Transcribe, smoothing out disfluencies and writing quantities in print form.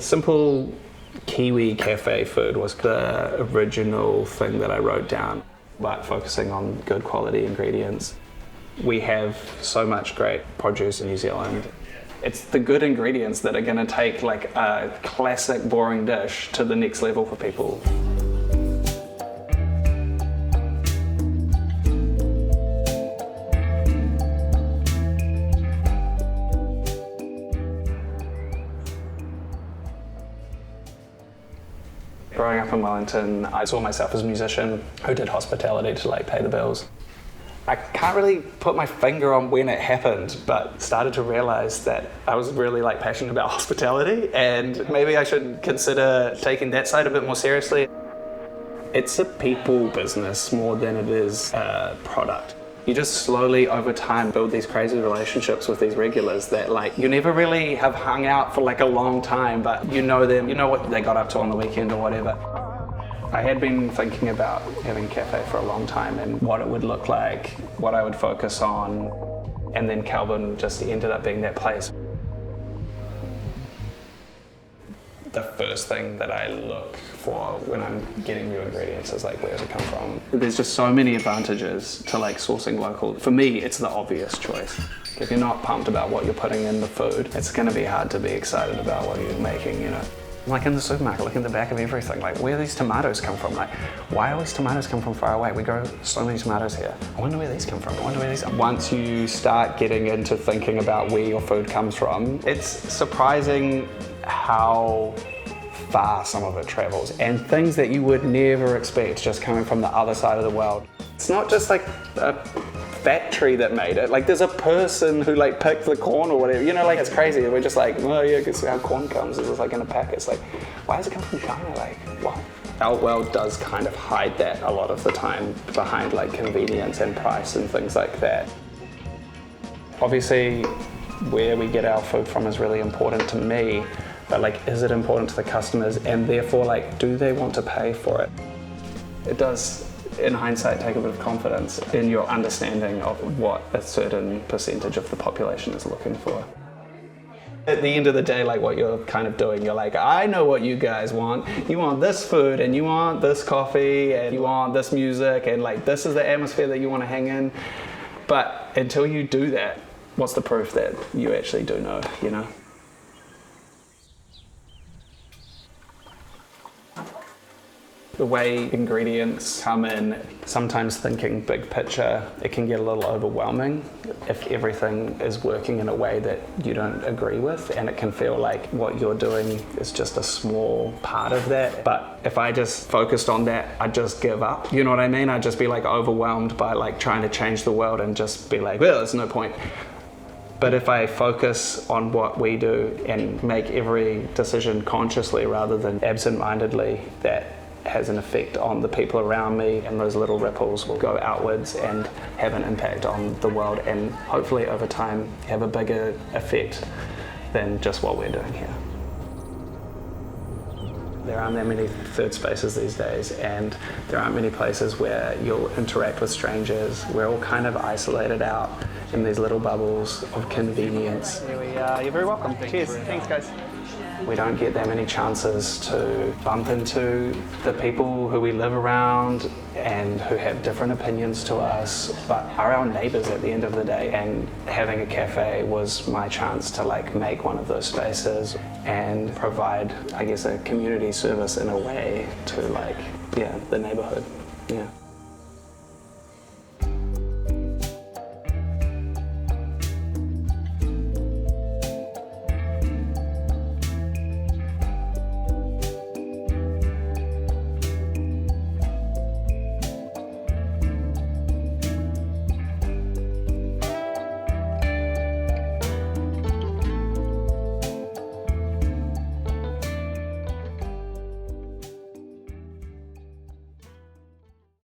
Simple Kiwi cafe food was the original thing that I wrote down, but focusing on good quality ingredients. We have so much great produce in New Zealand. It's the good ingredients that are going to take like a classic boring dish to the next level for people. Growing up in Wellington, I saw myself as a musician who did hospitality to like pay the bills. I can't really put my finger on when it happened, but started to realize that I was really like passionate about hospitality and maybe I should consider taking that side a bit more seriously. It's a people business more than it is a product. You just slowly over time build these crazy relationships with these regulars that like you never really have hung out for like a long time, but you know them, you know what they got up to on the weekend or whatever. I had been thinking about having a cafe for a long time and what it would look like, what I would focus on, and then Kelburn just ended up being that place. The first thing that I look for when I'm getting new ingredients is like, where does it come from? There's just so many advantages to like sourcing local. For me, it's the obvious choice. If you're not pumped about what you're putting in the food, it's gonna be hard to be excited about what you're making, you know? Like in the supermarket, look in the back of everything, like where these tomatoes come from, like why all these tomatoes come from far away? We grow so many tomatoes here. I wonder where these come from, I wonder where these are. Once you start getting into thinking about where your food comes from, it's surprising how far some of it travels and things that you would never expect just coming from the other side of the world. It's not just like a factory that made it, like there's a person who like picked the corn or whatever, you know, like it's crazy. We're just like, oh yeah, guess how corn comes, it's like in a pack. It's like, why does it come from China? Like, what? Our world does kind of hide that a lot of the time behind like convenience and price and things like that. Obviously, where we get our food from is really important to me, but like, is it important to the customers? And therefore, like, do they want to pay for it? It does, in hindsight, take a bit of confidence in your understanding of what a certain percentage of the population is looking for. At the end of the day, like what you're kind of doing, you're like, I know what you guys want. You want this food and you want this coffee and you want this music and like this is the atmosphere that you want to hang in. But until you do that, what's the proof that you actually do know, you know? The way ingredients come in, sometimes thinking big picture, it can get a little overwhelming if everything is working in a way that you don't agree with, and it can feel like what you're doing is just a small part of that. But if I just focused on that, I'd just give up. You know what I mean? I'd just be like overwhelmed by like trying to change the world and just be like, well, there's no point. But if I focus on what we do and make every decision consciously rather than absent-mindedly, that has an effect on the people around me, and those little ripples will go outwards and have an impact on the world, and hopefully over time have a bigger effect than just what we're doing here. There aren't that many third spaces these days, and there aren't many places where you'll interact with strangers. We're all kind of isolated out in these little bubbles of convenience. Here we are. You're very welcome. Cheers. Thanks, guys. We don't get that many chances to bump into the people who we live around and who have different opinions to us, but are our neighbours at the end of the day. And having a cafe was my chance to like make one of those spaces and provide, I guess, a community service in a way to like, yeah, the neighbourhood. Yeah.